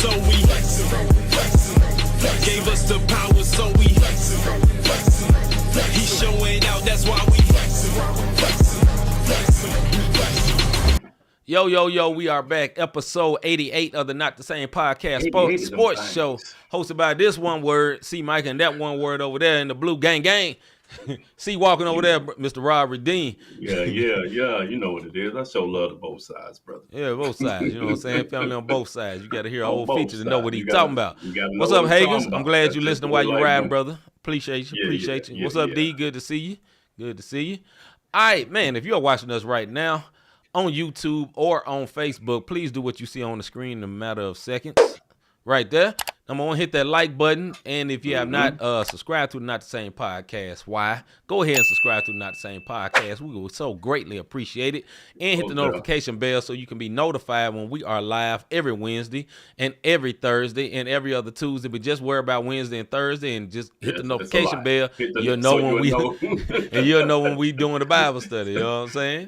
so we gave us the power, so we he's showing out, that's why we Yo, we are back. Episode 88 of the Not the Same Podcast sports show, hosted by this one word, C-Micah, and that one word over there in the blue gang. See walking over there, Mr. Rob Redeem. Yeah. You know what it is. I show love to both sides, brother. Yeah, both sides. You know what I'm saying? Family on both sides. You got to hear our whole features to know what he's gotta, talking about. What's up, Hagens? I'm glad you listening while you riding, brother. Appreciate you. Yeah, What's up, D? Good to see you. All right, man, if you're watching us right now on YouTube or on Facebook, please do what you see on the screen in a matter of seconds. Right there. I'm going to hit that like button. And if you have not subscribed to the Not the Same Podcast, why? Go ahead and subscribe to the Not the Same Podcast. We will so greatly appreciate it. And hit the notification bell so you can be notified when we are live every Wednesday and every Thursday and every other Tuesday. But just worry about Wednesday and Thursday and just hit the notification bell. You'll know and you'll know when we doing the Bible study. You know what I'm saying?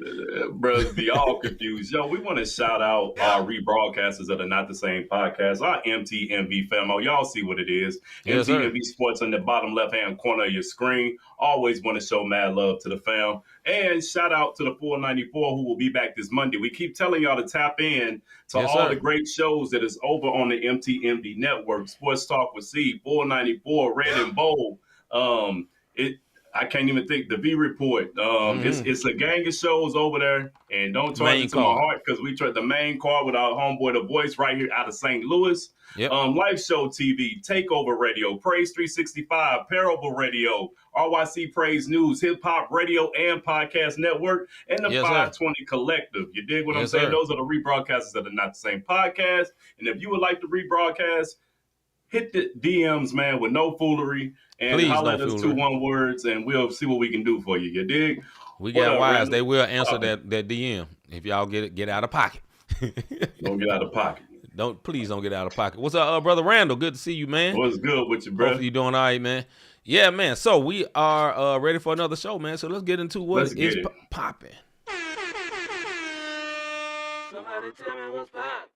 Brothers, be all confused. Yo, we want to shout out our rebroadcasters of the Not the Same Podcast, our MTMV famo. Y'all see what it is. Yes, MTMV Sports on the bottom left-hand corner of your screen. Always want to show mad love to the fam. And shout out to the 494 who will be back this Monday. We keep telling y'all to tap in to all the great shows that is over on the MTMV network. Sports Talk with C, 494, Red and Bold. I can't even think. The V Report. It's a gang of shows over there, and don't turn it to my heart because we tried the main card with our homeboy, The Voice, right here out of St. Louis. Yep. Live Show TV, Takeover Radio, Praise 365, Parable Radio, RYC Praise News, Hip Hop Radio and Podcast Network, and the 520 Collective. You dig what I'm saying? Those are the rebroadcasters of the Not the Same Podcast. And if you would like to rebroadcast, hit the DMs, man, with no foolery. And holler at us 2 1 words, and we'll see what we can do for you. You dig? We got wise. They will answer that DM if y'all get out of pocket. Don't get out of pocket. Please don't get out of pocket. What's up, brother Randall? Good to see you, man. What's good with you, bro? Hopefully you doing all right, man. Yeah, man. So we are ready for another show, man. So let's get into what is popping. Somebody tell me what's popping.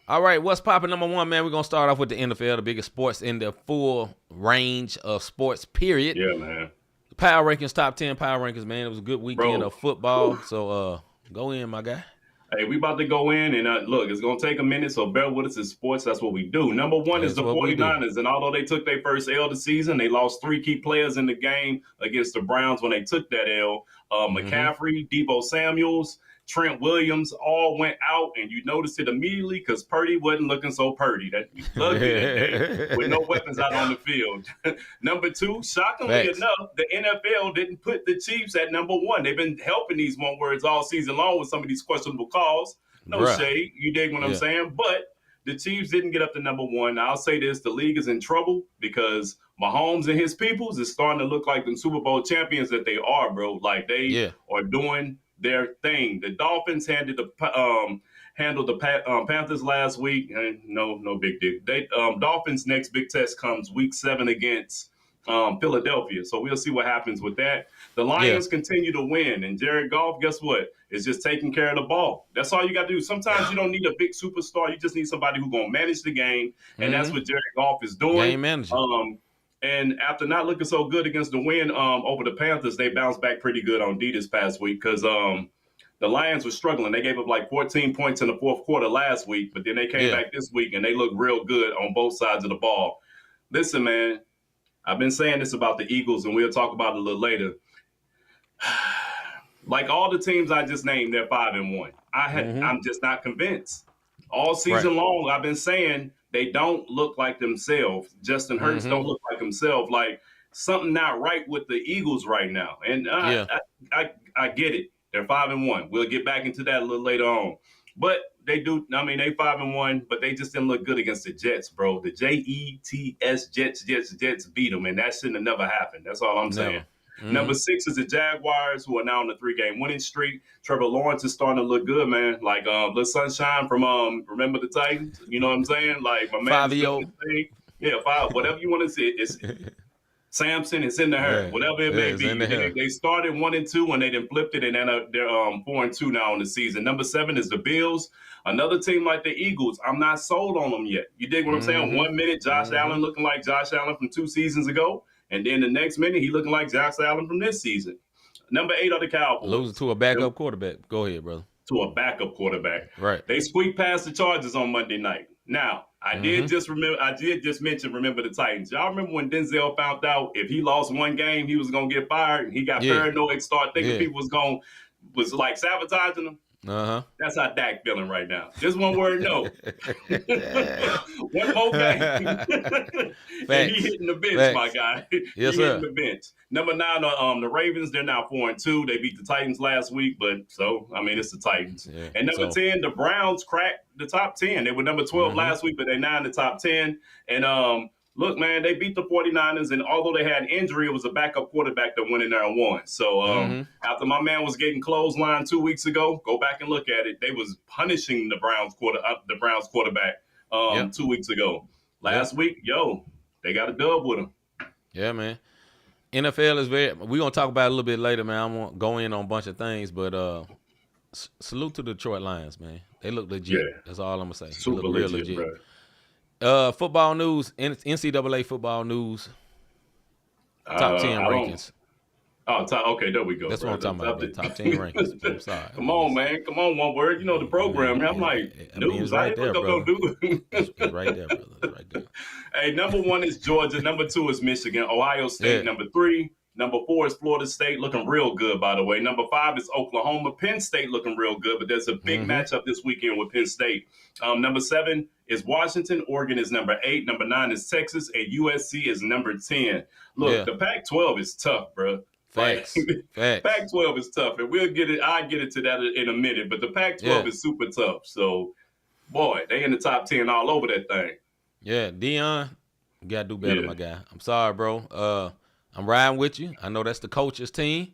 All right, what's popping? Number one, man, we're going to start off with the NFL, the biggest sports in the full range of sports, period. Yeah, man. Power rankings, top 10 power rankings, man. It was a good weekend of football. So go in, my guy. Hey, we about to go in, and look, it's going to take a minute, so bear with us in sports. That's what we do. Number one is the 49ers, and although they took their first L this season, they lost 3 key players in the game against the Browns when they took that L. McCaffrey, Deebo Samuels, Trent Williams all went out, and you noticed it immediately because Purdy wasn't looking so Purdy. That lucky that day, with no weapons out on the field. Number 2, shockingly enough, the NFL didn't put the Chiefs at number 1. They've been helping these one words all season long with some of these questionable calls. No shade, you dig what I'm saying? But the Chiefs didn't get up to number 1. I'll say this, the league is in trouble because Mahomes and his peoples is starting to look like the Super Bowl champions that they are, bro. Like they are doing their thing. The Dolphins handled the Panthers last week. No big deal. Dolphins' next big test comes week 7 against Philadelphia. So we'll see what happens with that. The Lions continue to win, and Jared Goff, guess what? Is just taking care of the ball. That's all you got to do. Sometimes you don't need a big superstar. You just need somebody who's going to manage the game, and that's what Jared Goff is doing. Game management. And after not looking so good against the win over the Panthers, they bounced back pretty good on D this past week because the Lions were struggling. They gave up like 14 points in the fourth quarter last week, but then they came back this week, and they look real good on both sides of the ball. Listen, man, I've been saying this about the Eagles, and we'll talk about it a little later. Like all the teams I just named, they're 5-1. I'm just not convinced. All season long, I've been saying they don't look like themselves. Justin Hurts don't look like himself. Like something not right with the Eagles right now. And I get it. They're 5-1. We'll get back into that a little later on. But they do. I mean, they 5-1, but they just didn't look good against the Jets, bro. The Jets, Jets beat them, and that shouldn't have never happened. That's all I'm saying. Number 6 is the Jaguars, who are now on the 3-game winning streak. Trevor Lawrence is starting to look good, man. Like Little Sunshine from Remember the Titans. You know what I'm saying? Like my man. 5-0. Yeah, 5. Whatever you want to say. It's Samson, it's in the hair, whatever it may it's be. in the hair. They started 1-2 and they then flipped it, and then they're 4-2 now in the season. Number 7 is the Bills. Another team like the Eagles, I'm not sold on them yet. You dig what I'm saying? 1 minute, Josh Allen looking like Josh Allen from 2 seasons ago, and then the next minute he looking like Josh Allen from this season. Number 8 are the Cowboys. Losing to a backup quarterback. Go ahead, brother. To a backup quarterback. Right. They squeaked past the Chargers on Monday night. Now, I did just mention remember the Titans. Y'all remember when Denzel found out if he lost one game, he was gonna get fired, and he got paranoid, started thinking people was like sabotaging him. That's how Dak feeling right now. Just one word, no. One more game. And he hitting the bench, my guy. Yes, he hitting the bench. Number 9 are the Ravens. They're now 4-2. They beat the Titans last week, but it's the Titans. Yeah, and number 10, the Browns cracked the top 10. They were number 12 last week, but they're now in the top 10. And look, man, they beat the 49ers, and although they had an injury, it was a backup quarterback that went in there and won. So after my man was getting clotheslined 2 weeks ago, go back and look at it. They was punishing the Browns quarterback 2 weeks ago. Last week, they got a dub with him. Yeah, man. NFL is we're going to talk about it a little bit later, man. I won't go in on a bunch of things, but salute to the Detroit Lions, man. They look legit. Yeah. That's all I'm going to say. Super they look real legit. Bro. Football news, NCAA football news, top 10 rankings. Okay, there we go. That's what I'm talking about. Top 10 rankings. I'm sorry. Come on, man. Come on, one word. You know the program. I'm like, news. Right there, brother. It's right there, brother. It's right there. Hey, number 1 is Georgia. Number 2 is Michigan. Ohio State. Number 3. Number 4 is Florida State, looking real good, by the way. Number 5 is Oklahoma. Penn State looking real good, but there's a big matchup this weekend with Penn State. Number 7 is Washington. Oregon is number 8. Number 9 is Texas, and USC is number 10. Look, the Pac-12 is tough, bro. Facts. Pac-12 is tough, and we'll get it. I'll get it to that in a minute, but the Pac-12 is super tough. So, boy, they in the top 10 all over that thing. Yeah, Dion, you got to do better, my guy. I'm sorry, bro. I'm riding with you. I know that's the coach's team.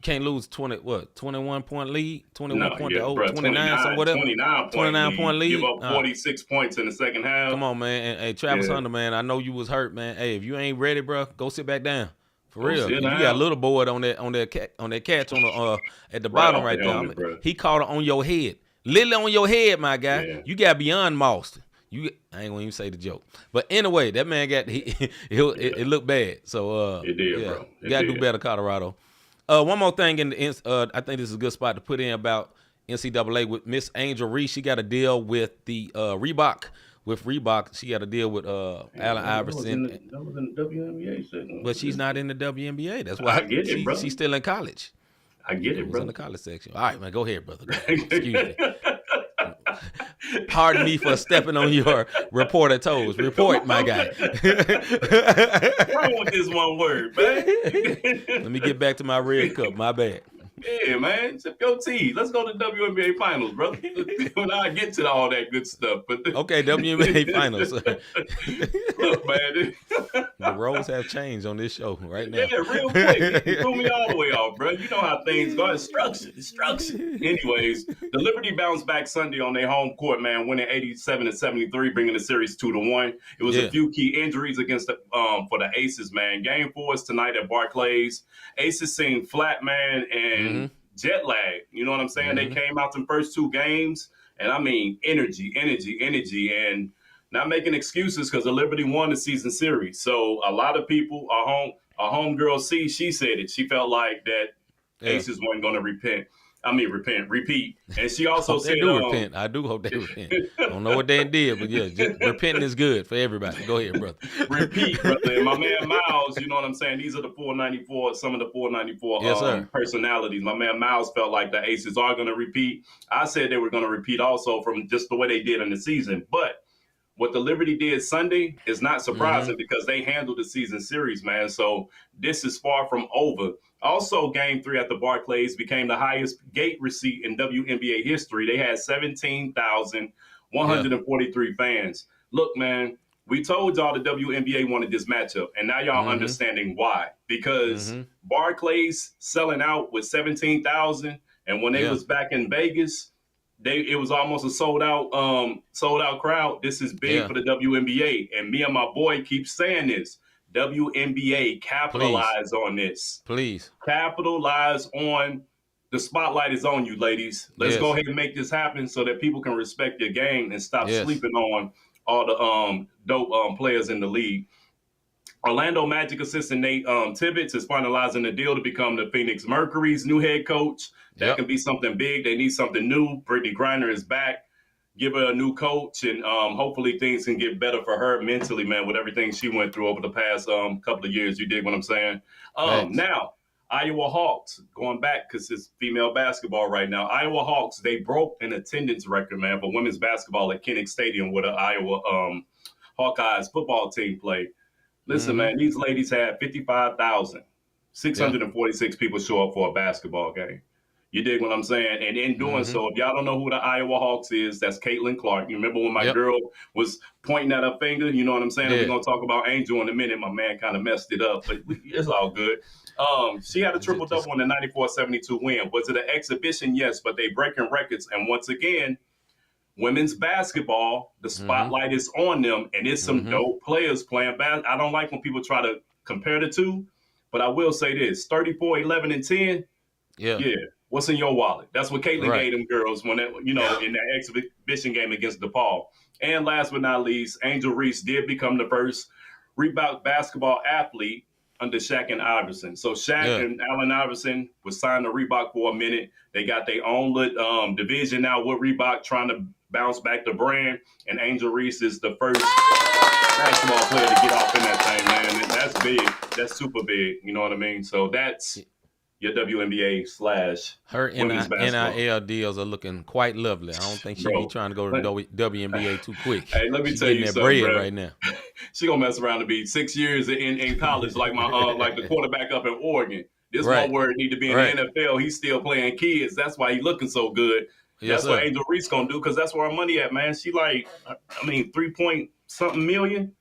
Can't lose 21-point lead, 21-0, 29, so whatever. 29-point lead. Give up 46 points in the second half. Come on, man. And, hey, Travis Hunter, man, I know you was hurt, man. Hey, if you ain't ready, bro, go sit back down. For real. You got a little board on that catch on the at the bottom right there. He caught it on your head. Literally on your head, my guy. Yeah. You got beyond mossed. I ain't gonna even say the joke. But anyway, that man got it looked bad. So it did, bro. You gotta do better, Colorado. One more thing I think this is a good spot to put in about NCAA with Miss Angel Reese. She got a deal with the Reebok. With Reebok, she got a deal with Allen Iverson. That was in the WNBA section. But she's not in the WNBA. That's why she's still in college. I get it, bro. In the college section. All right, man, go ahead, brother. Excuse me. Pardon me for stepping on your reporter toes. Report, my guy. I want this one word, man. Let me get back to my red cup. My bad. Yeah, man. Sip your tea. Let's go to the WNBA Finals, brother. When I get to all that good stuff. But okay, WNBA Finals. Look, man. The roles have changed on this show right now. Yeah, real quick. You threw me all the way off, bro. You know how things go. Instruction. Anyways, the Liberty bounced back Sunday on their home court, man, winning 87-73, bringing the series 2-1. It was a few key injuries against for the Aces, man. Game 4 is tonight at Barclays. Aces seemed flat, man, and jet lag. You know what I'm saying? They came out the first 2 games, and I mean energy, and not making excuses because the Liberty won the season series. So a lot of people, our homegirl C, she said it. She felt like that Aces weren't going to repeat. And she also said, they do repent. I do hope they repent. I don't know what they did, but yeah, just repenting is good for everybody. Go ahead, brother. Repeat, brother. And my man Miles, you know what I'm saying? These are the 494, some of the 494 personalities. My man Miles felt like the Aces are going to repeat. I said they were going to repeat also from just the way they did in the season. But what the Liberty did Sunday is not surprising because they handled the season series, man. So this is far from over. Also, Game 3 at the Barclays became the highest gate receipt in WNBA history. They had 17,143 fans. Look, man, we told y'all the WNBA wanted this matchup, and now y'all understanding why. Because Barclays selling out with 17,000, and when they was back in Vegas, it was almost a sold out crowd. This is big for the WNBA, and me and my boy keep saying this. WNBA, capitalize on this. Please. Capitalize on the spotlight is on you, ladies. Let's Yes. go ahead and make this happen so that people can respect your game and stop Yes. sleeping on all the dope players in the league. Orlando Magic assistant Nate Tibbetts is finalizing the deal to become the Phoenix Mercury's new head coach. That can be something big. They need something new. Brittany Griner is back. Give her a new coach, and hopefully things can get better for her mentally, man, with everything she went through over the past couple of years. You dig what I'm saying? Now, Iowa Hawks, going back because it's female basketball right now. Iowa Hawks, they broke an attendance record, man, for women's basketball at Kinnick Stadium where the Iowa Hawkeyes football team played. Listen, man, these ladies had 55,646 people show up for a basketball game. You dig what I'm saying? And in doing so, if y'all don't know who the Iowa Hawks is, that's Caitlin Clark. You remember when my girl was pointing at her finger? You know what I'm saying? We're going to talk about Angel in a minute. My man kind of messed it up, but it's all good. She had a triple-double in the 94-72 win. Was it an exhibition? Yes, but they breaking records. And once again, women's basketball, the spotlight is on them, and it's some dope players playing basketball. I don't like when people try to compare the two, but I will say this, 34, 11, and 10, yeah. What's in your wallet? That's what Caitlin gave them girls when in that exhibition game against DePaul. And last but not least, Angel Reese did become the first Reebok basketball athlete under Shaq and Iverson. So Shaq and Allen Iverson was signed to Reebok for a minute. They got their own division now with Reebok trying to bounce back the brand. And Angel Reese is the first basketball player to get off in that thing, man. And that's big. That's super big. You know what I mean? So that's your WNBA / her women's basketball. NIL deals are looking quite lovely. I don't think she'll be trying to go to WNBA too quick. Hey, let me tell you something, bread bro. right now. She gonna mess around to be 6 years in college, like my like the quarterback up in Oregon. This one word need to be in the NFL. He's still playing kids. That's why he's looking so good. That's what Angel Reese gonna do because that's where our money at, man. She 3-point-something million.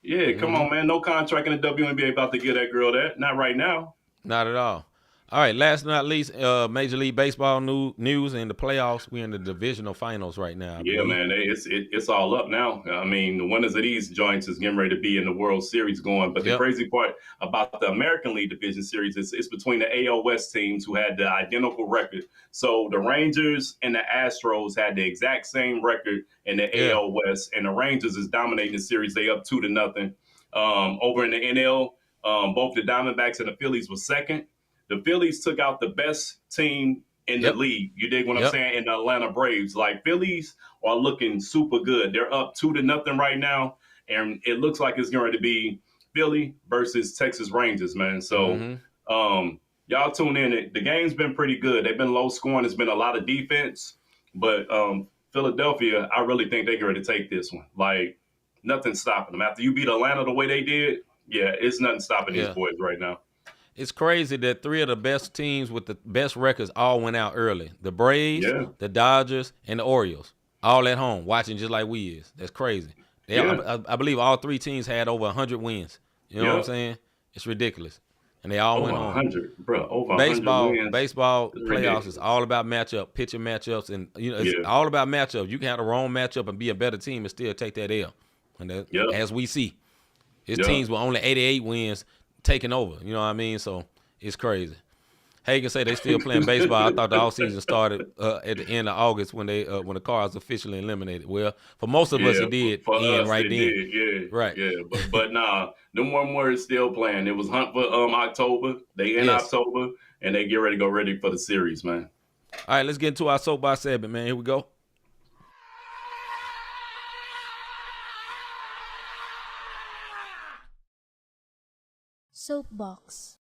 Yeah, come on, man. No contract in the WNBA about to get that girl that. Not right now. Not at all. All right, last but not least, Major League Baseball news in the playoffs. We're in the divisional finals right now. Yeah, man, it's all up now. I mean, the winners of these joints is getting ready to be in the World Series going. But the crazy part about the American League Division Series is it's between the AL West teams who had the identical record. So the Rangers and the Astros had the exact same record in the AL West, and the Rangers is dominating the series. They up 2-0. Over in the NL, both the Diamondbacks and the Phillies were second. The Phillies took out the best team in the league. You dig what I'm saying? In the Atlanta Braves. Like, Phillies are looking super good. They're up 2-0 right now, and it looks like it's going to be Philly versus Texas Rangers, man. So y'all tune in. The game's been pretty good. They've been low scoring. It's been a lot of defense. But Philadelphia, I really think they're going to take this one. Like, nothing's stopping them. After you beat Atlanta the way they did, it's nothing stopping these boys right now. It's crazy that 3 of the best teams with the best records all went out early. The Braves, the Dodgers, and the Orioles, all at home, watching just like we is. That's crazy. I believe all 3 teams had over 100 wins. You know what I'm saying? It's ridiculous. And they all went home. 100, bro. Over baseball, 100 wins. Baseball playoffs is all about pitching matchups, and it's all about matchups. You can have the wrong matchup and be a better team and still take that L. And as we see, his teams with only 88 wins taking over, you know what I mean? So it's crazy. Hey, you can say they still playing baseball. I thought the offseason started at the end of August when the Cards officially eliminated. Well, for most of us, it did end right then. Right. Yeah, but nah, them 1 word still playing. It was hunt for October. They in October, and they get ready for the series, man. All right, let's get into our Soapbox Segment, man. Here we go. Soapbox.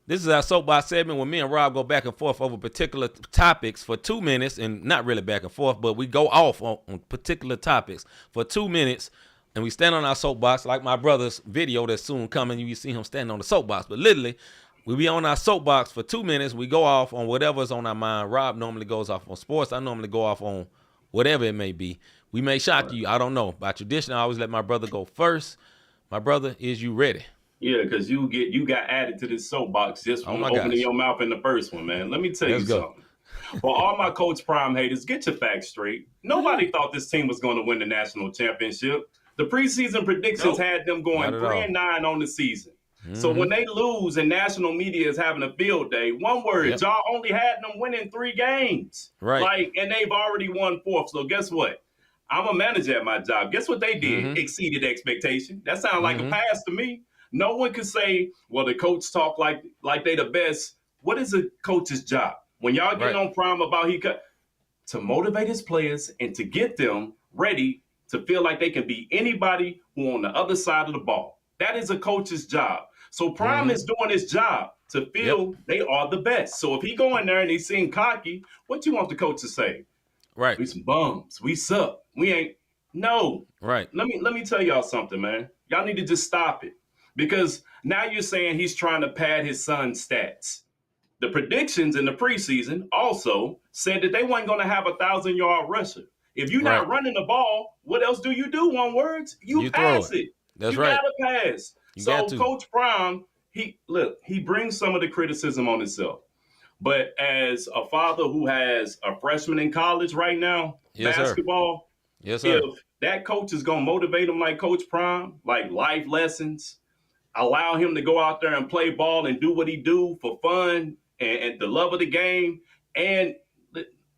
This is our Soapbox Segment where me and Rob go back and forth over particular topics for 2 minutes, and not really back and forth, but we go off on particular topics for 2 minutes, and we stand on our soapbox like my brother's video that's soon coming. You see him standing on the soapbox, but literally, we be on our soapbox for 2 minutes. We go off on whatever's on our mind. Rob normally goes off on sports. I normally go off on whatever it may be. We may shock you. I don't know. By tradition, I always let my brother go first. My brother, is you ready? Yeah, because you got added to this soapbox just from opening your mouth in the first one, man. Let me tell you something. For all my Coach Prime haters, get your facts straight. Nobody thought this team was going to win the national championship. The preseason predictions had them going 3-9 on the season. So when they lose and national media is having a field day, one word, y'all only had them winning 3 games. Right. And they've already won 4th. So guess what? I'm a manager at my job. Guess what they did? Exceeded expectation. That sounds like a pass to me. No one can say, well, the coach talk like they the best. What is a coach's job? When y'all get on Prime about to motivate his players and to get them ready to feel like they can be anybody who on the other side of the ball. That is a coach's job. So Prime is doing his job to feel they are the best. So if he go in there and he seem cocky, what you want the coach to say? Right. We some bums. We suck. We ain't. No. Right. Let me tell y'all something, man. Y'all need to just stop it. Because now you're saying he's trying to pad his son's stats. The predictions in the preseason also said that they weren't going to have 1,000-yard rusher. If you're not running the ball, what else do you do? One word, you pass it. That's you right. Gotta pass. So Coach Brown, he brings some of the criticism on himself. But as a father who has a freshman in college right now, basketball, sir. If that coach is going to motivate him like Coach Prime, like life lessons, allow him to go out there and play ball and do what he do for fun and the love of the game, and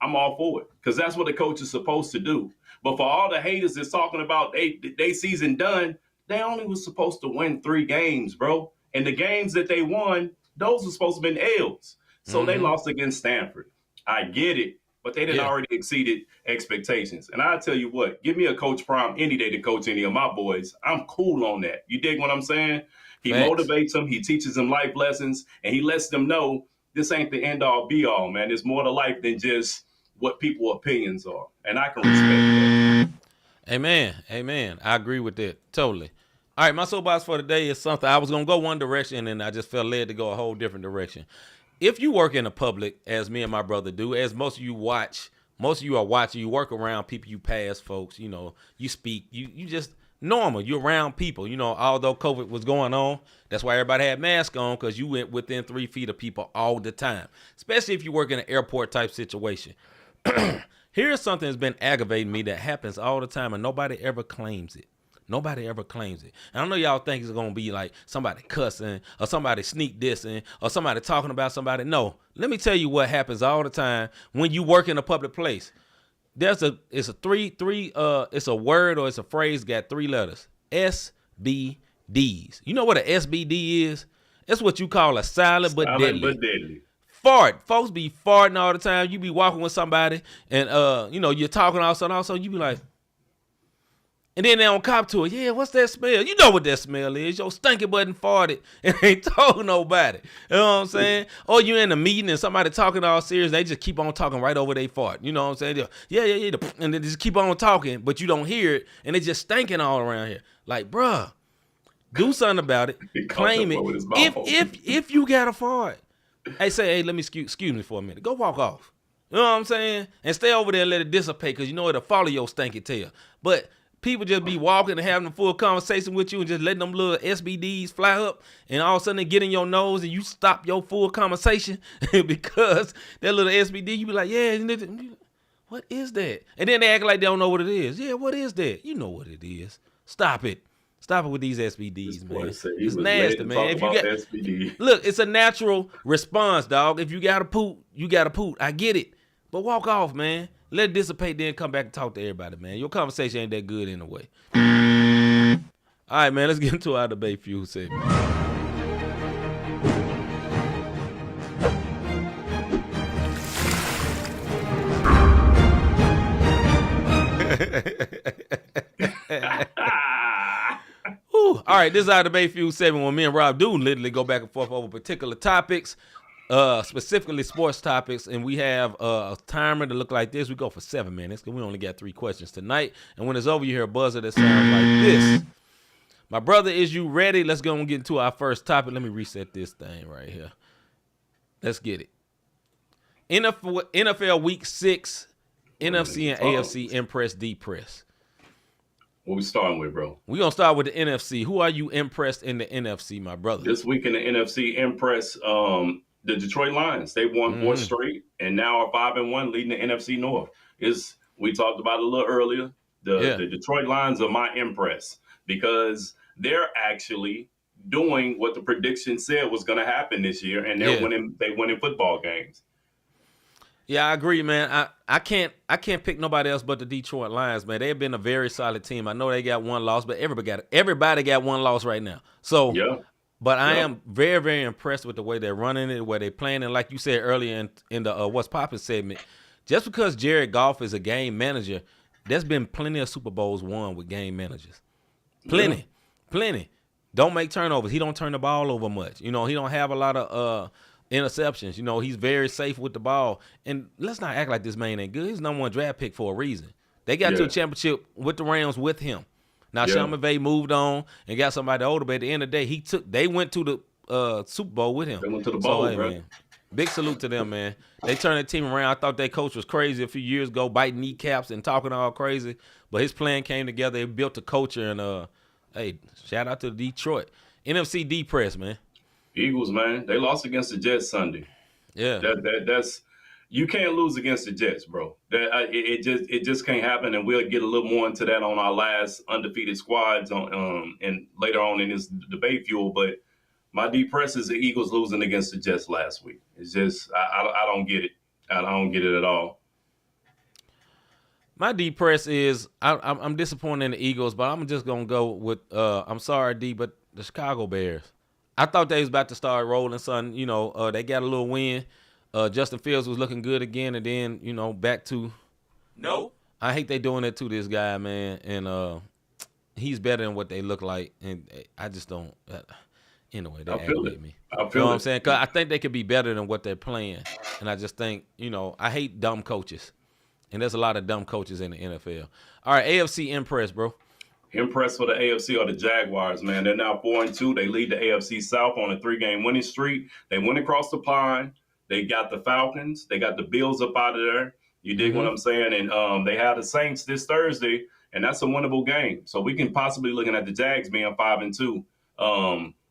I'm all for it because that's what a coach is supposed to do. But for all the haters that's talking about they season done, they only was supposed to win 3 games, bro. And the games that they won, those were supposed to have been L's. So they lost against Stanford. I get it, but they didn't already exceeded expectations. And I tell you what, give me a Coach Prime any day to coach any of my boys. I'm cool on that. You dig what I'm saying? He motivates them, he teaches them life lessons, and he lets them know this ain't the end all be all, man. There's more to life than just what people's opinions are. And I can respect that. Amen. I agree with that. Totally. All right, my soapbox for today is something. I was going to go one direction, and I just felt led to go a whole different direction. If you work in the public, as me and my brother do, as most of you are watching, you work around people, you pass folks, you speak, you just normal. You're around people, although COVID was going on. That's why everybody had masks on, because you went within 3 feet of people all the time, especially if you work in an airport type situation. Here's something that's been aggravating me that happens all the time, and nobody ever claims it. Nobody ever claims it. And I know y'all think it's going to be like somebody cussing or somebody sneak dissing or somebody talking about somebody. No, let me tell you what happens all the time when you work in a public place. It's a word or it's a phrase got 3 letters. SBDs. You know what a SBD is? It's what you call a silent but deadly. Fart. Folks be farting all the time. You be walking with somebody and you're talking all of a sudden you be like, and then they don't cop to it. Yeah, what's that smell? You know what that smell is. Your stinky button farted and ain't told nobody. You know what I'm saying? Or you in a meeting and somebody talking all serious, they just keep on talking right over they fart. You know what I'm saying? Yeah. And they just keep on talking, but you don't hear it, and it's just stinking all around here. Like, bruh, do something about it. Claim it. If you got a fart, hey, let me excuse me for a minute. Go walk off. You know what I'm saying? And stay over there and let it dissipate, because it'll follow your stinky tail. But people just be walking and having a full conversation with you and just letting them little SBDs fly up, and all of a sudden they get in your nose and you stop your full conversation because that little SBD, you be like, yeah, what is that? And then they act like they don't know what it is. Yeah, what is that? You know what it is. Stop it. Stop it with these SBDs, man. It's nasty, man. If you got SBD. Look, it's a natural response, dog. If you got to poop, you got to poop. I get it. But walk off, man. Let it dissipate, then come back and talk to everybody, man. Your conversation ain't that good anyway. All right, man, let's get into our debate fuel segment. All right, this is our debate fuel segment when me and Rob do literally go back and forth over particular topics. Specifically sports topics, and we have a timer to look like this. We go for 7 minutes because we only got 3 questions tonight. And when it's over, you hear a buzzer that sounds like this. My brother, is you ready? Let's go and get into our first topic. Let me reset this thing right here. Let's get it. NFL Week 6, NFC and AFC impress, depress. What we starting with, bro? We're going to start with the NFC. Who are you impressed in the NFC, my brother? This week in the NFC, impress. The Detroit Lions. They won 4 straight and now are 5-1, leading the NFC North. We talked about it a little earlier. The Detroit Lions are my impress because they're actually doing what the prediction said was going to happen this year, and they're winning football games. Yeah, I agree, man. I can't pick nobody else but the Detroit Lions, man. They've been a very solid team. I know they got one loss, but everybody got one loss right now. So but I am very, very impressed with the way they're running it, the way they're playing. And like you said earlier in the What's Poppin' segment, just because Jared Goff is a game manager, there's been plenty of Super Bowls won with game managers. Plenty. Don't make turnovers. He don't turn the ball over much. He don't have a lot of interceptions. He's very safe with the ball. And let's not act like this man ain't good. He's #1 draft pick for a reason. They got to a championship with the Rams with him. Now, Sean McVay moved on and got somebody older, but at the end of the day, they went to the Super Bowl with him. They went to the bowl, right? Man, big salute to them, man. They turned their team around. I thought their coach was crazy a few years ago, biting kneecaps and talking all crazy. But his plan came together. They built a culture, and hey, shout out to Detroit. NFC D press, man. Eagles, man. They lost against the Jets Sunday. Yeah. That's you can't lose against the Jets, bro. It just can't happen, and we'll get a little more into that on our last undefeated squads and later on in this debate fuel. But my deep press is the Eagles losing against the Jets last week. It's just I don't get it. I don't get it at all. My deep press is I'm disappointed in the Eagles, but I'm just gonna go with I'm sorry, D, but the Chicago Bears. I thought they was about to start rolling, son. They got a little win. Justin Fields was looking good again, and then, back to no. I hate they doing that to this guy, man, and he's better than what they look like, and I just don't. Anyway, they aggravate me. I feel what I'm saying? 'Cause I think they could be better than what they're playing, and I just think, I hate dumb coaches, and there's a lot of dumb coaches in the NFL. All right, AFC impress, bro. Impressed for the AFC are the Jaguars, man. They're now 4-2. They lead the AFC South on a 3-game winning streak. They went across the pond. They got the Falcons. They got the Bills up out of there. You dig what I'm saying? And they have the Saints this Thursday, and that's a winnable game. So we can possibly looking at the Jags being 5-2.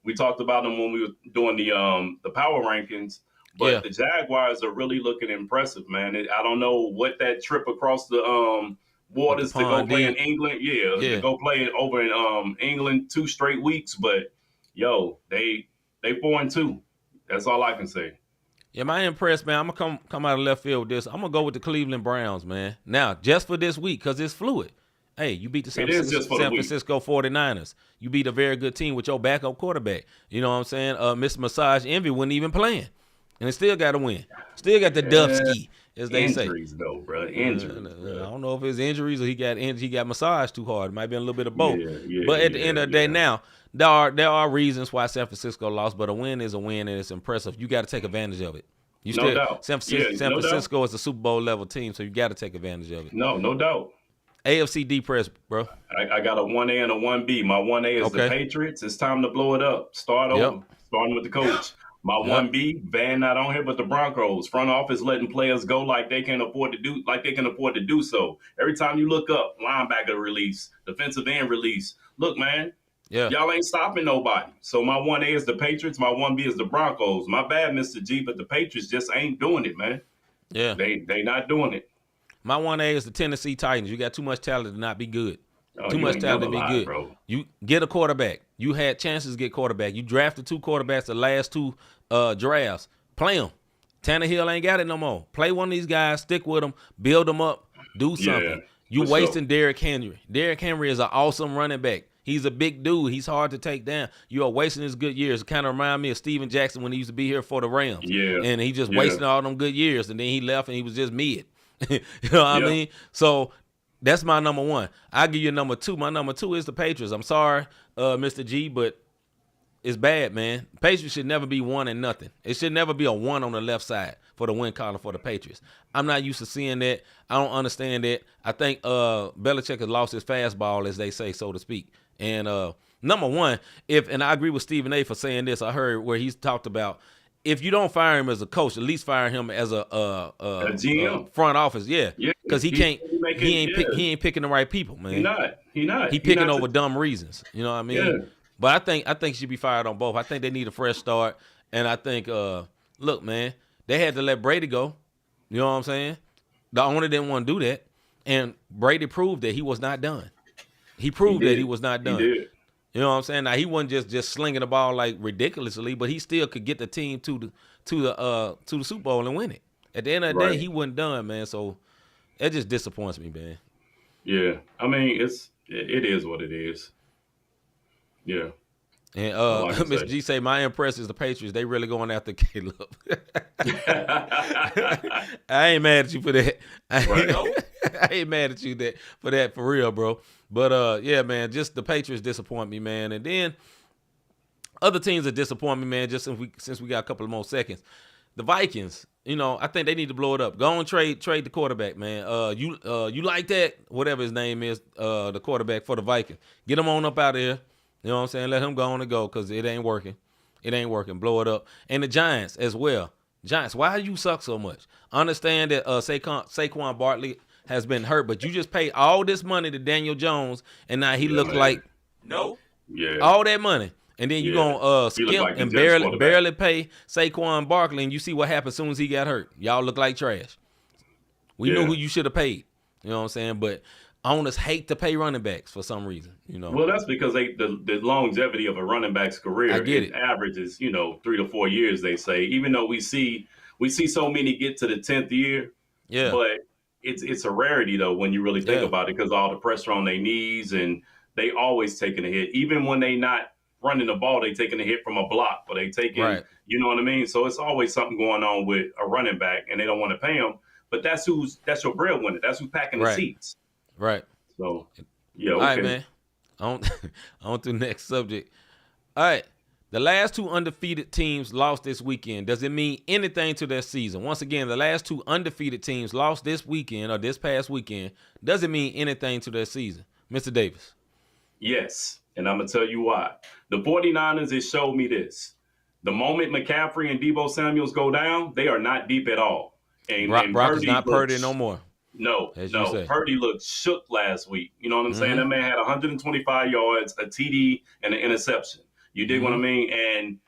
We talked about them when we were doing the power rankings, but the Jaguars are really looking impressive, man. I don't know what that trip across the waters to go play in England. To go play over in England 2 straight weeks, but they 4-2. That's all I can say. Yeah, my impressed, man. I'm gonna come out of left field with this. I'm gonna go with the Cleveland Browns, man. Now, just for this week, because it's fluid. Hey, you beat the San Francisco 49ers. You beat a very good team with your backup quarterback. You know what I'm saying? Mr. Massage Envy wasn't even playing, and they still got to win. Still got the Dufsky, as they say. Injuries, though, bro. Injuries. I don't know if it's injuries or he got massaged too hard. It might be a little bit of both. But at the end of the day, now there are reasons why San Francisco lost, but a win is a win, and it's impressive. You got to take advantage of it. No doubt. San Francisco is a Super Bowl level team, so you got to take advantage of it. No doubt. AFC D press, bro. I got a 1A and a 1B. My 1A is the Patriots. It's time to blow it up. Start over. Starting with the coach. My 1B, Van not on here, but the Broncos. Front office letting players go like they can afford to do so. Every time you look up, linebacker release, defensive end release. Look, man. Yeah. Y'all ain't stopping nobody. So my 1A is the Patriots. My 1B is the Broncos. My bad, Mr. G, but the Patriots just ain't doing it, man. Yeah. They not doing it. My 1A is the Tennessee Titans. You got too much talent to not be good. Too much talent to be good. Bro. You get a quarterback. You had chances to get quarterback. You drafted 2 quarterbacks the last 2 drafts. Play them. Tannehill ain't got it no more. Play one of these guys. Stick with them. Build them up. Do something. You wasting Derrick Henry. Derrick Henry is an awesome running back. He's a big dude. He's hard to take down. You are wasting his good years. It kind of remind me of Steven Jackson when he used to be here for the Rams. Yeah. And he just wasting all them good years. And then he left and he was just mid. You know what I mean? So that's my number 1. I'll give you number 2. My number 2 is the Patriots. I'm sorry, Mr. G, but it's bad, man. Patriots should never be 1-0. It should never be a 1 on the left side for the win column for the Patriots. I'm not used to seeing that. I don't understand that. I think Belichick has lost his fastball, as they say, so to speak. And number 1, and I agree with Stephen A. for saying this. I heard where he's talked about, if you don't fire him as a coach, at least fire him as a GM, front office, because he ain't picking the right people, man. He not. He picking over dumb reasons. You know what I mean? Yeah. But I think he should be fired on both. I think they need a fresh start, and I think look, man, they had to let Brady go. You know what I'm saying? The owner didn't want to do that, and Brady proved that he was not done. He He proved that he did. was not He done. did. You know what I'm saying? Now he wasn't just slinging the ball like ridiculously, but he still could get the team to the Super Bowl and win it. At the end of the day, Right. he wasn't done, man. So that just disappoints me, man. Yeah. I mean, it is what it is. Yeah. And That's all I can Miss say. G say my impress is the Patriots. They really going after Caleb. I ain't mad at you for that. Right. I ain't mad at you for that for real, bro. But yeah, man, just the Patriots disappoint me, man. And then other teams that disappoint me, man. Just since we got a couple of more seconds, the Vikings. I think they need to blow it up. Go on, trade the quarterback, man. You like that? Whatever his name is, the quarterback for the Vikings. Get him on up out of here. You know what I'm saying? Let him go on and go because it ain't working. It ain't working. Blow it up. And the Giants as well. Giants, why do you suck so much? Understand that Saquon Barkley has been hurt, but you just paid all this money to Daniel Jones, and now he looked man. like Yeah. all that money. And then you Yeah. gonna He looked skimp like the and Jets quarterback. barely pay Saquon Barkley, and you see what happened as soon as he got hurt. Y'all look like trash. We knew Yeah. who you should have paid. You know what I'm saying? But owners hate to pay running backs for some reason. Well, that's because the longevity of a running back's career, I get it. averages 3 to 4 years. They say, even though we see so many get to the 10th year, Yeah. but it's a rarity though when you really think Yeah. about it, because all the pressure on their knees, and they always taking a hit, even when they not running the ball, they taking a hit from a block, or they taking, Right. you know what I mean? So it's always something going on with a running back, and they don't want to pay him. But that's your breadwinner. That's who's packing the Right. seats. Right. So yeah, All okay. right, man. On to the next subject. All right. The last two undefeated teams lost this weekend. Does it mean anything to their season? Once again, the last two undefeated teams lost this weekend or this past weekend. Does it mean anything to their season? Mr. Davis. Yes, and I'm going to tell you why. The 49ers, it showed me this. The moment McCaffrey and Deebo Samuels go down, they are not deep at all. And Brock is not looked- Purdy no more. No, As you say. Purdy looked shook last week. You know what I'm saying? Mhm. That man had 125 yards, a TD, and an interception. You dig what I mean? And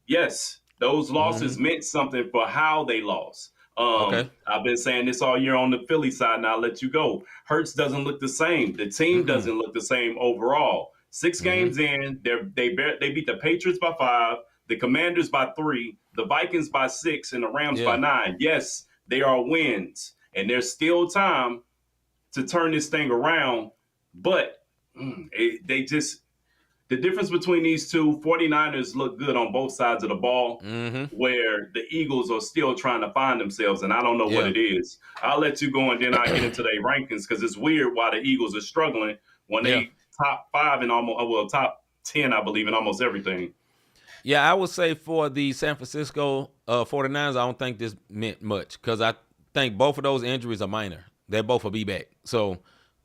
yes, those losses meant something for how they lost. Okay. I've been saying this all year on the Philly side. Now I'll let you go. Hurts doesn't look the same. The team doesn't look the same overall. 6 games in, they beat the Patriots by 5, the Commanders by 3, the Vikings by 6, and the Rams by 9. Yes, they are wins, and there's still time to turn this thing around. But the difference between these two, 49ers look good on both sides of the ball, where the Eagles are still trying to find themselves, and I don't know what it is. I'll let you go, and then I'll get into their rankings, because it's weird why the Eagles are struggling when they top 5 and top 10, I believe, in almost everything. Yeah, I would say for the San Francisco 49ers, I don't think this meant much, because I think both of those injuries are minor. They both will be back. So,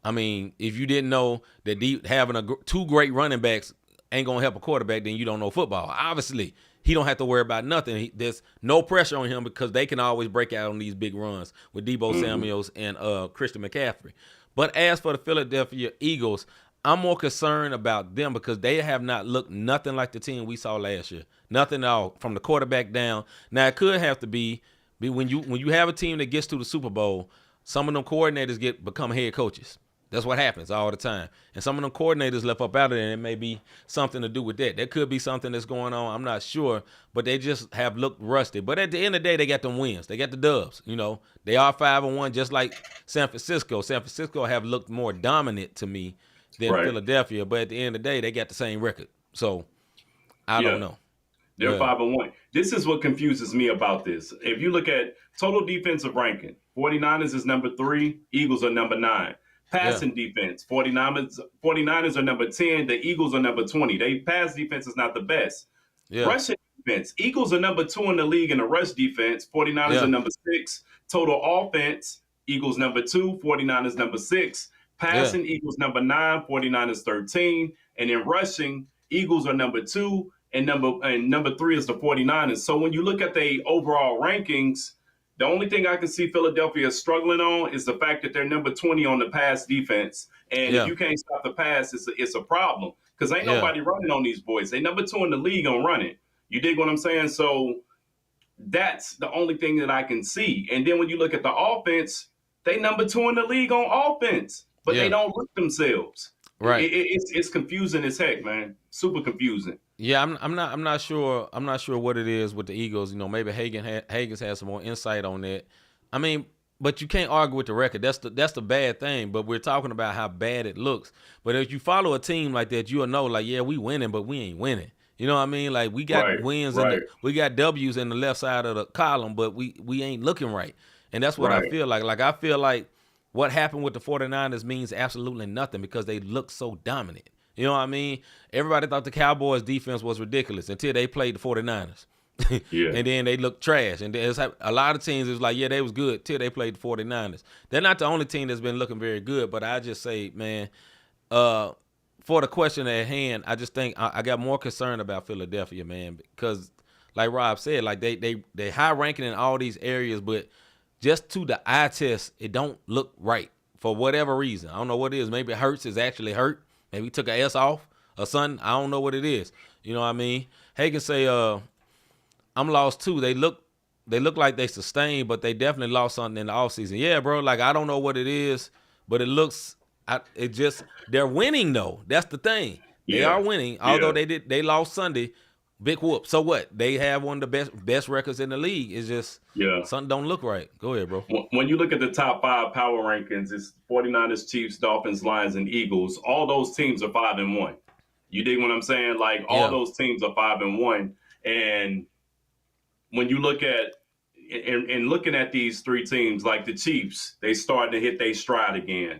I mean, if you didn't know that having two great running backs ain't going to help a quarterback, then you don't know football. Obviously, he don't have to worry about nothing. There's no pressure on him, because they can always break out on these big runs with Deebo Samuels and Christian McCaffrey. But as for the Philadelphia Eagles, I'm more concerned about them, because they have not looked nothing like the team we saw last year. Nothing at all from the quarterback down. Now, it could have to be when you have a team that gets to the Super Bowl, some of them coordinators become head coaches. That's what happens all the time. And some of them coordinators left up out of there, and it may be something to do with that. There could be something that's going on. I'm not sure, but they just have looked rusty. But at the end of the day, they got them wins. They got the dubs. They are 5-1, just like San Francisco. San Francisco have looked more dominant to me than Philadelphia, but at the end of the day, they got the same record. So I don't know. They're 5-1. This is what confuses me about this. If you look at total defensive ranking, 49ers is number 3, Eagles are number 9. Passing defense, 49ers are number 10, the Eagles are number 20. They pass defense is not the best. Rushing defense, Eagles are number 2 in the league in the rush defense, 49ers are number 6. Total offense, Eagles number 2, 49ers number 6. Passing, Eagles number 9, 49ers 13. And in rushing, Eagles are number 2, and number 3 is the 49ers. So when you look at the overall rankings, the only thing I can see Philadelphia struggling on is the fact that they're number 20 on the pass defense. And if you can't stop the pass, it's a problem, because ain't nobody running on these boys. They number 2 in the league on running. You dig what I'm saying? So that's the only thing that I can see. And then when you look at the offense, they number 2 in the league on offense, but they don't look themselves. Right. It's confusing as heck, man. Super confusing. Yeah, I'm not sure what it is with the Eagles. You know, maybe Hagen's has some more insight on that. I mean, but you can't argue with the record. That's the bad thing. But we're talking about how bad it looks. But if you follow a team like that, you'll know, like, yeah, we winning, but we ain't winning. You know what I mean? Like, we got wins we got W's in the left side of the column, but we ain't looking right. And that's what I feel like. Like, I feel like what happened with the 49ers means absolutely nothing because they look so dominant. You know what I mean? Everybody thought the Cowboys defense was ridiculous until they played the 49ers. And then they looked trash. And there's a lot of teams, it was like, yeah, they was good till they played the 49ers. They're not the only team that's been looking very good, but I just say, man, for the question at hand, I just think I got more concerned about Philadelphia, man, because like Rob said, like they high ranking in all these areas, but just to the eye test, it don't look right for whatever reason. I don't know what it is. Maybe Hurts is actually hurt. Maybe he took an S off or something. I don't know what it is. You know what I mean? Hagen say, I'm lost too. They look like they sustained, but they definitely lost something in the offseason. Yeah, bro. Like, I don't know what it is, but it looks they're winning though. That's the thing. They are winning. Although they lost Sunday. Big whoop. So what? They have one of the best records in the league. It's just something don't look right. Go ahead, bro. When you look at the top 5 power rankings, it's 49ers, Chiefs, Dolphins, Lions, and Eagles. All those teams are 5-1. You dig what I'm saying? Like, all those teams are 5-1. And when you look at and looking at these 3 teams, like the Chiefs, they starting to hit their stride again.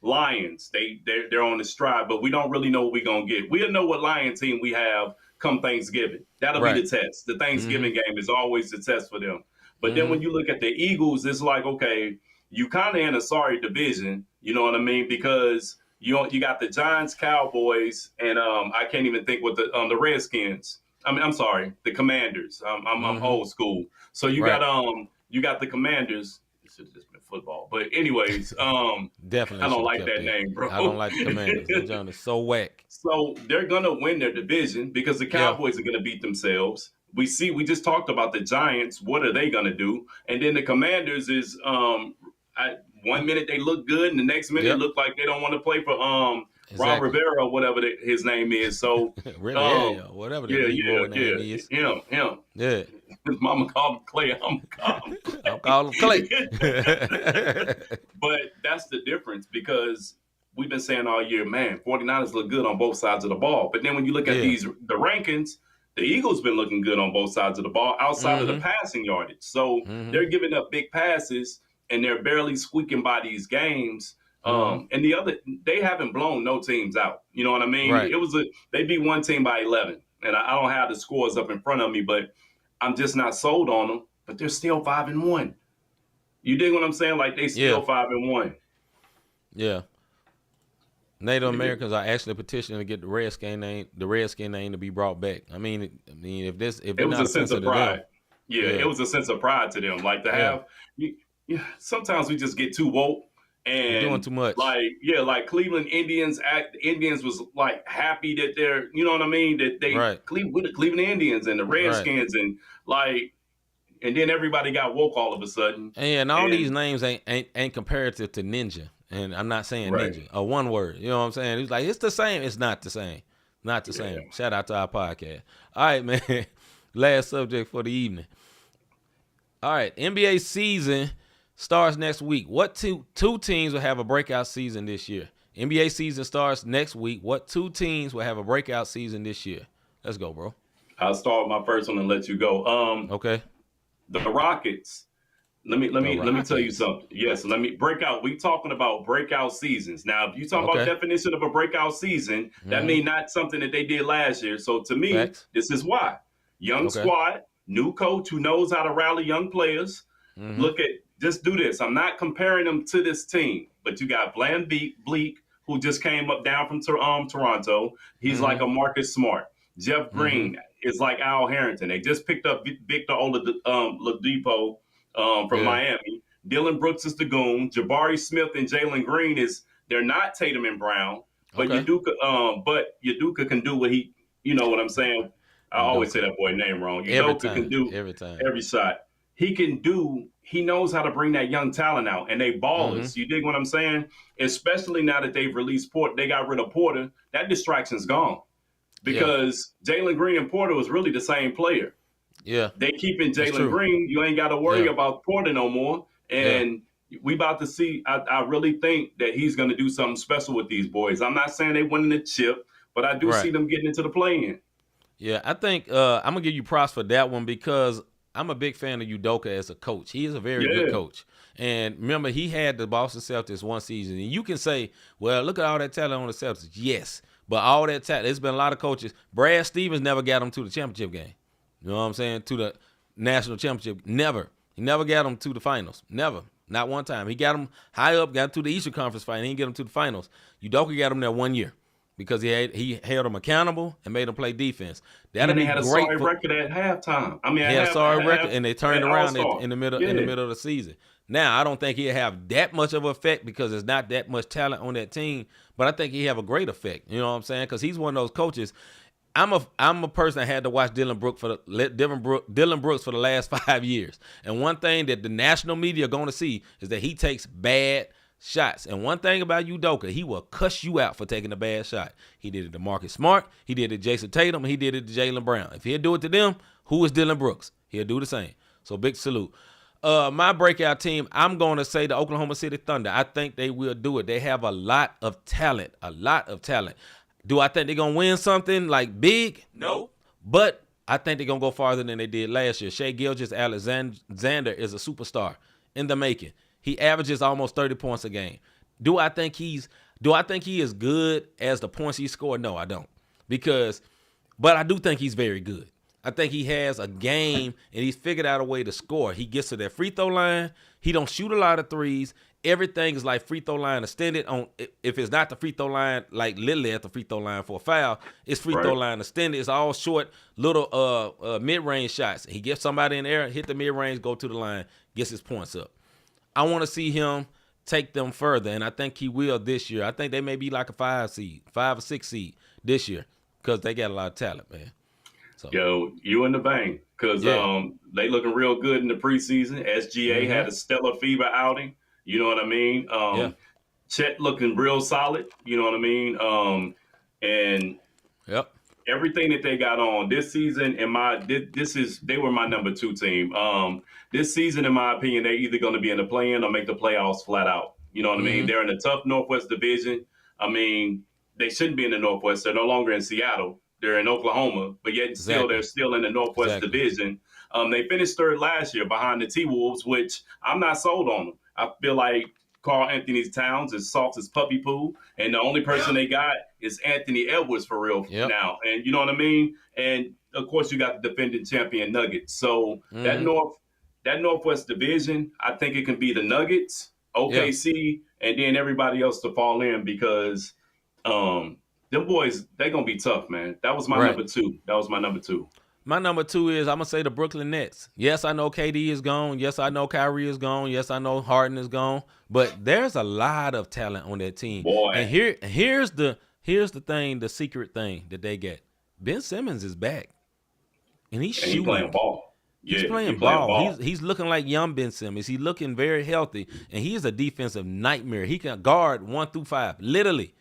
Lions, they're on the stride, but we don't really know what we're gonna get. We'll know what Lion team we have come Thanksgiving. That'll be the test. The Thanksgiving game is always the test for them. But then when you look at the Eagles, it's like, okay, you kind of in a sorry division. You know what I mean? Because you got the Giants, Cowboys, and I can't even think what the Redskins. I'm sorry, the Commanders. I'm old school. So you got the Commanders. It should have just been football. But anyways, definitely I don't like that name, bro. I don't like the Commanders. That John is so whack. So they're gonna win their division because the Cowboys are gonna beat themselves. We just talked about the Giants. What are they gonna do? And then the Commanders is 1 minute they look good, and the next minute it look like they don't want to play for Rob Rivera, whatever his name is. So whatever the name is. Him. Yeah. His mama called him Clay. I'm calling him Clay. But that's the difference, because we've been saying all year, man, 49ers look good on both sides of the ball. But then when you look at the rankings, the Eagles been looking good on both sides of the ball outside of the passing yardage. So they're giving up big passes, and they're barely squeaking by these games. And they haven't blown no teams out. You know what I mean? Right. They beat one team by 11, and I don't have the scores up in front of me, but I'm just not sold on them. But they're still 5-1. You dig what I'm saying? Like, they still 5-1. Yeah. Native Americans are actually petitioning to get the Redskin name to be brought back. I mean, if it was a sense of pride. It was a sense of pride to them. Like, to have, sometimes we just get too woke. And doing too much. Like Cleveland Indians. Indians was like happy that they're, you know what I mean, that they with the Cleveland Indians and the Redskins and then everybody got woke all of a sudden. And all these names ain't comparative to Ninja, and I'm not saying Ninja, a one word. You know what I'm saying? It's like, it's the same. It's not the same. Not the same. Shout out to our podcast. All right, man. Last subject for the evening. All right, NBA season starts next week. What two teams will have a breakout season this year? NBA season starts next week. What 2 teams will have a breakout season this year? Let's go, bro. I'll start with my first one and let you go. Okay. The Rockets. Let me tell you something. Yes, let me break out. We talking about breakout seasons. Now, if you talk about definition of a breakout season, that means not something that they did last year. So to me, this is why. Young squad, new coach who knows how to rally young players. Just do this. I'm not comparing them to this team, but you got Bland Bleak, who just came down from Toronto. He's like a Marcus Smart. Jeff Green is like Al Harrington. They just picked up Victor Oladipo from Miami. Dylan Brooks is the goon. Jabari Smith and Jalen Green they're not Tatum and Brown, but Udoka can do what he, you know what I'm saying? I always say that boy name wrong. Every Udoka can time. do Every time. every shot. He knows how to bring that young talent out, and they ballers. You dig what I'm saying? Especially now that they've released Porter, they got rid of Porter. That distraction's gone because Jalen Green and Porter was really the same player. Yeah. They keeping Jalen Green. You ain't got to worry about Porter no more. And we about to see. I really think that he's going to do something special with these boys. I'm not saying they winning the chip, but I do see them getting into the play-in. Yeah, I think I'm gonna give you props for that one because I'm a big fan of Udoka as a coach. He is a very good coach. And remember, he had the Boston Celtics one season. And you can say, well, look at all that talent on the Celtics. Yes, but all that talent, there's been a lot of coaches. Brad Stevens never got them to the championship game. You know what I'm saying? To the national championship. Never. He never got them to the finals. Never. Not one time. He got them high up, got to the Eastern Conference final. He didn't get them to the finals. Udoka got them there 1 year. Because he held them accountable and made them play defense. That'd be had a great sorry record at halftime. I mean, he had a sorry record, and they turned around in the middle of the season. Now, I don't think he'll have that much of an effect because there's not that much talent on that team, but I think he'll have a great effect. You know what I'm saying? Because he's one of those coaches. I'm a person that had to watch Dylan Brooks for the last 5 years, and one thing that the national media are going to see is that he takes bad shots. And one thing about Udoka, he will cuss you out for taking a bad shot. He did it to Marcus Smart, he did it to Jason Tatum, and he did it to Jaylen Brown. If he'll do it to them, who is Dylan Brooks? He'll do the same. So big salute. My breakout team, I'm going to say the Oklahoma City Thunder. I think they will do it. They have a lot of talent, Do I think they're going to win something like big? No. But I think they're going to go farther than they did last year. Shai Gilgeous-Alexander is a superstar in the making. He averages almost 30 points a game. Do I think he is good as the points he scored? No, I don't. But I do think he's very good. I think he has a game, and he's figured out a way to score. He gets to that free throw line. He don't shoot a lot of threes. Everything is like free throw line extended. If it's not the free throw line, like literally at the free throw line for a foul, it's free throw line extended. It's all short, little mid-range shots. He gets somebody in the air, hit the mid-range, go to the line, gets his points up. I want to see him take them further, and I think he will this year. I think they may be like a 5 or 6 seed this year because they got a lot of talent, man. So. Yo, you in the vein because they looking real good in the preseason. SGA had a stellar FIBA outing. You know what I mean? Chet looking real solid. You know what I mean? And everything that they got on this season, they were my number 2 team. This season, in my opinion, they're either going to be in the play-in or make the playoffs flat out. You know what I mean? They're in a tough Northwest division. I mean, they shouldn't be in the Northwest. They're no longer in Seattle. They're in Oklahoma, but yet still they're still in the Northwest division. They finished 3rd last year behind the T-Wolves, which I'm not sold on them. I feel like Karl Anthony Towns is soft as puppy poo, and the only person they got is Anthony Edwards for real now. And you know what I mean? And of course, you got the defending champion Nuggets. So that Northwest division, I think it can be the Nuggets, OKC, and then everybody else to fall in because them boys, they're going to be tough, man. That was my number 2. My number 2 is, I'm going to say the Brooklyn Nets. Yes, I know KD is gone. Yes, I know Kyrie is gone. Yes, I know Harden is gone. But there's a lot of talent on that team. Boy. And here's the thing, the secret thing that they get. Ben Simmons is back. And he's shooting. He's playing ball. He's playing ball. He's looking like young Ben Simmons. He's looking very healthy. And he is a defensive nightmare. He can guard 1 through 5. Literally.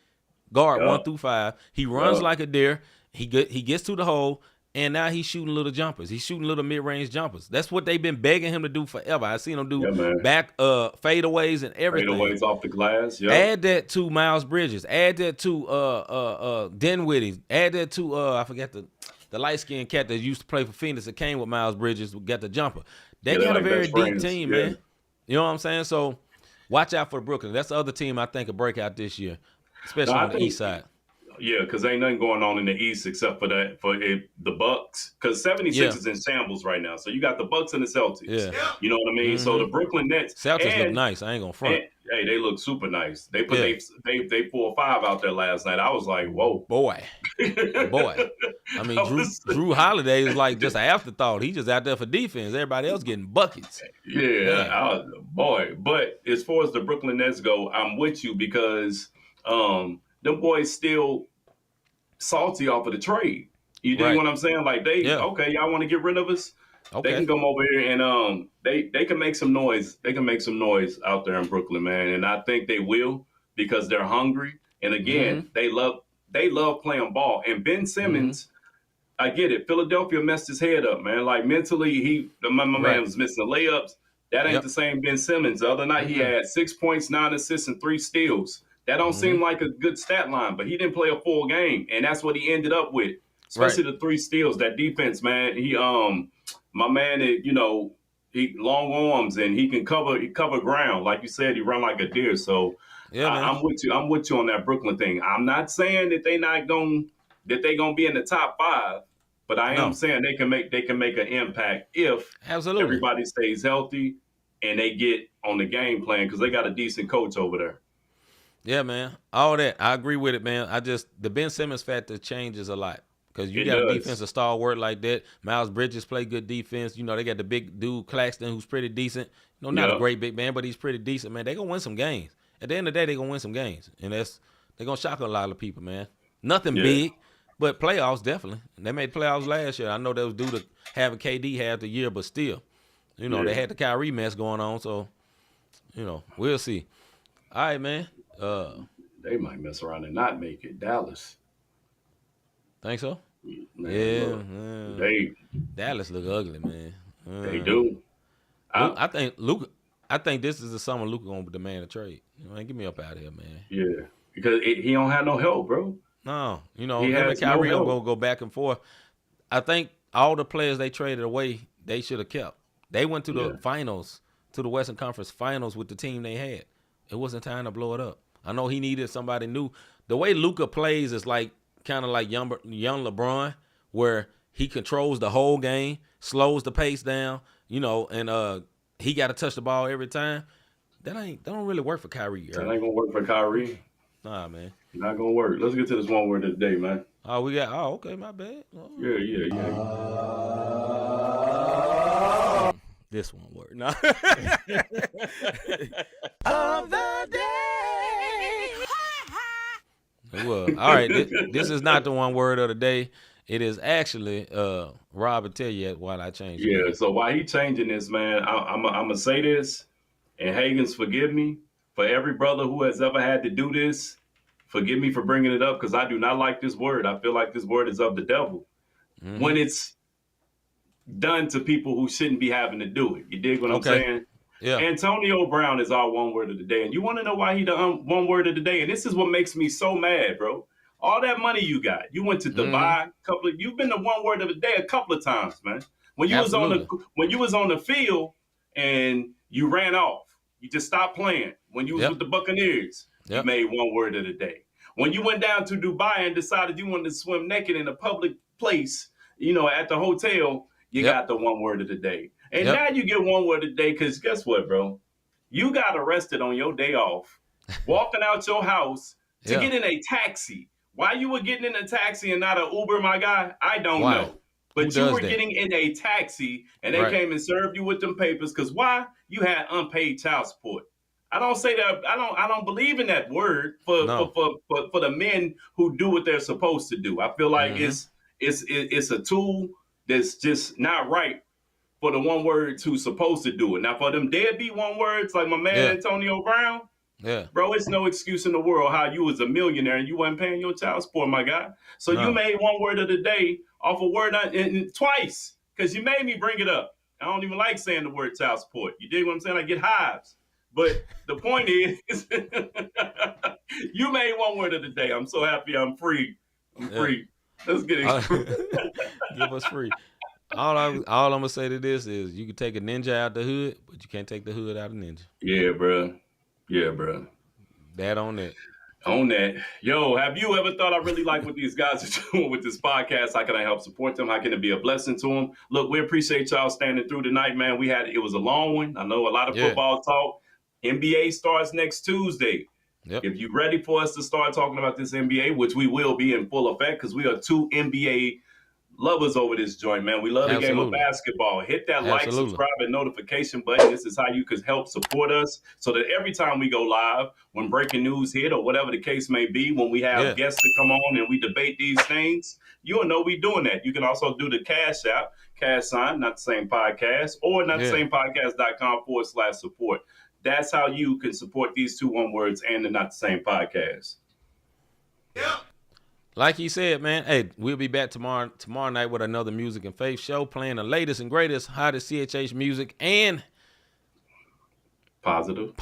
Guard 1 through 5. He runs like a deer. He gets to the hole. And now he's shooting little jumpers. He's shooting little mid-range jumpers. That's what they've been begging him to do forever. I've seen him do back fadeaways and everything. Fadeaways off the glass. Yep. Add that to Miles Bridges. Add that to Dinwiddie. Add that to I forgot the light-skinned cat that used to play for Phoenix that came with Miles Bridges, got the jumper. They got a very deep team, man. You know what I'm saying? So watch out for Brooklyn. That's the other team I think will break out this year, especially on the east side. Yeah, because ain't nothing going on in the East except for the Bucks. Because 76 is in shambles right now. So you got the Bucks and the Celtics. Yeah. You know what I mean? So the Brooklyn Nets. Celtics look nice. I ain't gonna front. Hey, they look super nice. They put they 4 or 5 out there last night. I was like, whoa, boy. I mean, Drew Holiday is like just an afterthought. He just out there for defense. Everybody else getting buckets. Yeah, boy. But as far as the Brooklyn Nets go, I'm with you because them boys still salty off of the trade. You dig what I'm saying? Like okay, y'all want to get rid of us? They can come over here and they can make some noise. They can make some noise out there in Brooklyn, man. And I think they will because they're hungry. And again, they love playing ball. And Ben Simmons, I get it. Philadelphia messed his head up, man. Like mentally, my man was missing the layups. That ain't the same Ben Simmons. The other night he had 6 points, 9 assists, and 3 steals. That don't seem like a good stat line, but he didn't play a full game, and that's what he ended up with. Especially the 3 steals. That defense, man. He my man, he long arms and he can cover ground. Like you said, he run like a deer. So I'm with you. I'm with you on that Brooklyn thing. I'm not saying that they gonna be in the top 5, but I am saying they can make an impact if everybody stays healthy and they get on the game plan because they got a decent coach over there. Yeah, man. All that. I agree with it, man. The Ben Simmons factor changes a lot. Because you got a defensive stalwart like that. Miles Bridges play good defense. They got the big dude Claxton who's pretty decent. Not a great big man, but he's pretty decent, man. They're going to win some games. At the end of the day, they're going to win some games. And they're going to shock a lot of people, man. Nothing big, but playoffs, definitely. They made playoffs last year. I know that was due to having KD half the year, but still. They had the Kyrie mess going on, so, we'll see. All right, man. They might mess around and not make it. Dallas. Think so? Man, Dallas look ugly, man. They do. I think this is the summer Luka gonna demand a trade. Get me up out of here, man. Yeah, because he don't have no help, bro. No, him and Kyrie gonna go back and forth. I think all the players they traded away, they should have kept. They went to the finals, to the Western Conference Finals with the team they had. It wasn't time to blow it up. I know he needed somebody new. The way Luka plays is kind of like young LeBron, where he controls the whole game, slows the pace down, and he got to touch the ball every time. That don't really work for Kyrie. That ain't gonna work for Kyrie. Nah, man. Not gonna work. Let's get to this one word of the day, man. Okay, my bad. Yeah. This one word. No. Of the day. Well, all right. This is not the one word of the day. It is actually Rob will tell you while I change it. Yeah, so while he changing this, man, I'm gonna say this, and Hagens, forgive me for every brother who has ever had to do this. Forgive me for bringing it up because I do not like this word. I feel like this word is of the devil when it's done to people who shouldn't be having to do it. You dig what I'm saying? Yeah. Antonio Brown is our one word of the day. And you want to know why he the one word of the day? And this is what makes me so mad, bro. All that money you got. You went to Dubai you've been the one word of the day a couple of times, man. When you was on the field and you ran off, you just stopped playing. When you was with the Buccaneers, you made one word of the day. When you went down to Dubai and decided you wanted to swim naked in a public place, at the hotel, you got the one word of the day. And now you get one word a day because guess what, bro? You got arrested on your day off, walking out your house to get in a taxi. Why you were getting in a taxi and not an Uber, my guy? I don't know. But you were getting in a taxi and they came and served you with them papers because why? You had unpaid child support. I don't say that. I don't believe in that word for the men who do what they're supposed to do. I feel like it's a tool that's just not right for the one words who's supposed to do it. Now, for them deadbeat one words like my man Antonio Brown, bro, it's no excuse in the world how you was a millionaire and you wasn't paying your child support, my guy. So you made one word of the day off a word twice because you made me bring it up. I don't even like saying the word child support. You dig what I'm saying? I get hives. But the point is, you made one word of the day. I'm so happy I'm free. I'm free. Let's get it. Give us free. All I'm gonna say to this is you can take a ninja out the hood, but you can't take the hood out of ninja. Yeah, bro. That on that. On that. Yo, have you ever thought I really like what these guys are doing with this podcast? How can I help support them? How can it be a blessing to them? Look, we appreciate y'all standing through tonight, man. It was a long one. I know a lot of football talk. NBA starts next Tuesday. Yep. If you're ready for us to start talking about this NBA, which we will be in full effect because we are 2 NBA lovers over this joint, man. We love the game of Absolutely. basketball. Hit that like, Absolutely. subscribe, and notification button. This is how you can help support us so that every time we go live, when breaking news hit or whatever the case may be, when we have guests to come on and we debate these things, you'll know we doing that. You can also do the Cash App, #, not the same podcast, or not the same podcast.com/support. That's how you can support these two one words and the Not the Same Podcast. Yeah. Like he said, man, hey, we'll be back tomorrow night with another music and faith show, playing the latest and greatest, hottest CHH music and positive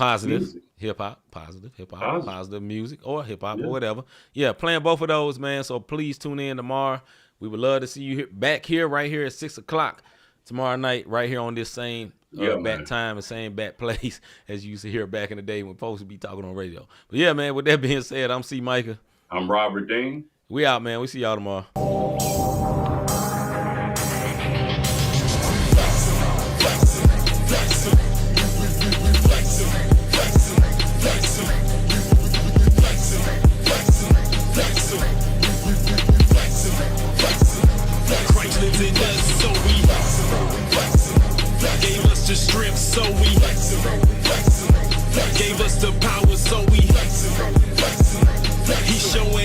hip hop, positive music, or hip hop, or whatever. Yeah, playing both of those, man. So please tune in tomorrow. We would love to see you back here, right here at 6 o'clock tomorrow night, right here on this same back time and same back place as you used to hear back in the day when folks would be talking on radio. But yeah, man, with that being said, I'm C-Micah. I'm Robert Dean. We out, man. We see y'all tomorrow. Christ lives in us, so we gave us the strength, so we gave us the power, so we He's showing